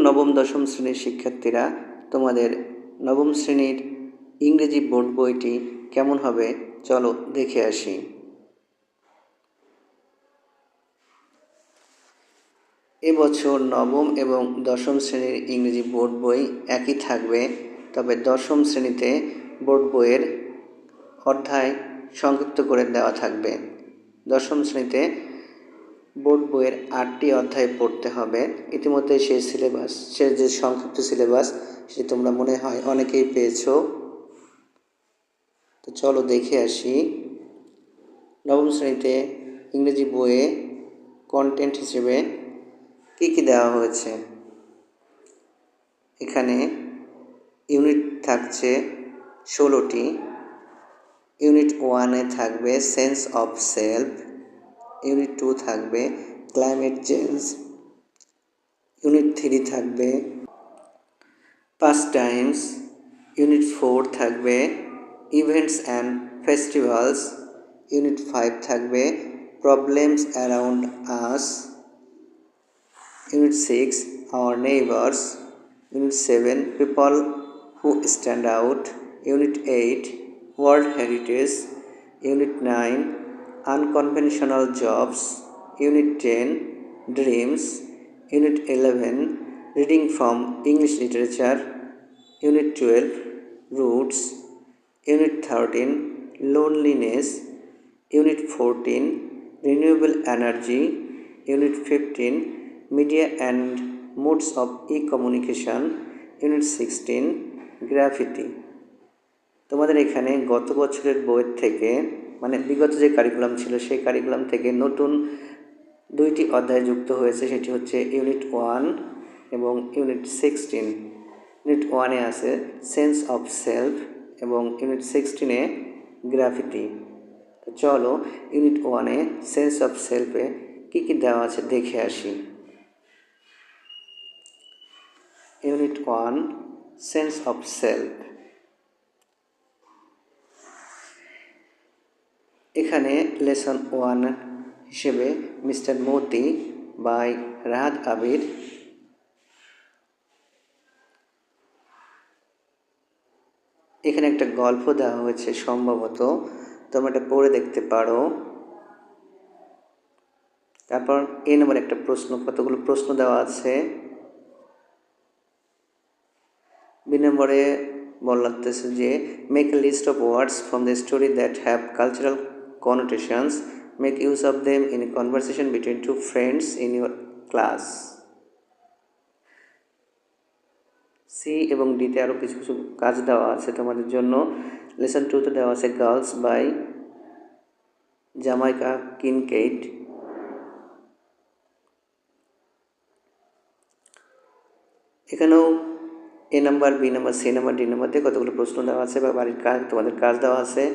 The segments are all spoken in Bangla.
নবম দশম শ্রেণীর শিক্ষার্থীরা, তোমাদের নবম শ্রেণীর ইংরেজি বোর্ড বইটি কেমন হবে চলো দেখে আসি। এবছর নবম এবং দশম শ্রেণীর ইংরেজি বোর্ড বই একই থাকবে, তবে দশম শ্রেণীতে বোর্ড বইয়ের অধ্যায় সংক্ষিপ্ত করে দেওয়া থাকবে। দশম শ্রেণীতে বোর্ড বইয়ের 8টি অধ্যায় পড়তে হবে। ইতিমধ্যে সেই সিলেবাস, সে যে সংক্ষিপ্ত সিলেবাস সেটি তোমরা মনে হয় অনেকেই পেয়েছো। তো চলো দেখে আসি নবম শ্রেণীতে ইংরেজি বইয়ে কন্টেন্ট হিসেবে কী কী দেওয়া হয়েছে। এখানে ইউনিট থাকছে 16টি। ইউনিট 1-এ থাকবে সেন্স অফ সেলফ, ইউনিট 2 থাকবে ক্লাইমেট চেঞ্জ, ইউনিট 3 থাকবে পাস্ট টাইমস, ইউনিট 4 থাকবে ইভেন্টস অ্যান্ড ফেস্টিভ্যালস, ইউনিট 5 থাকবে problems around us, unit 6 our neighbours, unit 7 people who stand out, unit 8 world heritage, unit 9 unconventional jobs, unit 10 dreams, unit 11 reading from English literature, unit 12 roots, unit 13 loneliness, unit 14 renewable energy, unit 15 media and modes of e-communication, unit 16 graffiti. তোমাদের এখানে গত বছরের বইয়ের থেকে, মানে বিগত যে কারিকুলাম ছিল সেই কারিকুলাম থেকে নতুন 2টি অধ্যায় যুক্ত হয়েছে। সেটি হচ্ছে ইউনিট 1 এবং ইউনিট 16। ইউনিট 1-এ আছে সেন্স অফ সেলফ এবং ইউনিট 16-এ গ্রাফিতি। তো চলো ইউনিট 1-এ সেন্স অফ সেলফে কী কী দেওয়া আছে দেখে আসি। Unit 1 sense of self. এখানে লেসন 1 হিসেবে মিস্টার মতি বাই রাহাত আবির। এখানে একটা গল্প দেওয়া হয়েছে, সম্ভবত তোমরা এটা পড়ে দেখতে পারো। তারপর এ নম্বর একটা প্রশ্ন, কতগুলো প্রশ্ন দেওয়া আছে। বি নম্বরে বলতেছে যে make a list of words from the story that have cultural connotations, make use of them in a conversation between two friends in your class. C এবং ডিতে আরও কিছু কিছু কাজ দেওয়া আছে তোমাদের জন্য। লেসন 2-তে দেওয়া আছে গার্লস বাই জামাইকা কিনকেইড। এখানেও A number, B number, C number, D number দিয়ে কতগুলো প্রশ্ন দেওয়া আছে বা বাড়ির কাজ, তোমাদের কাজ দেওয়া আছে।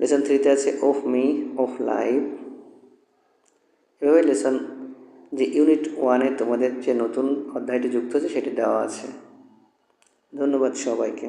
লেসন 3-তে আছে অফ মি, অফ লাইফ। এভাবে লেসন যে ইউনিট 1-এ তোমাদের যে নতুন অধ্যায়টি যুক্ত হচ্ছে সেটি দেওয়া আছে। ধন্যবাদ সবাইকে।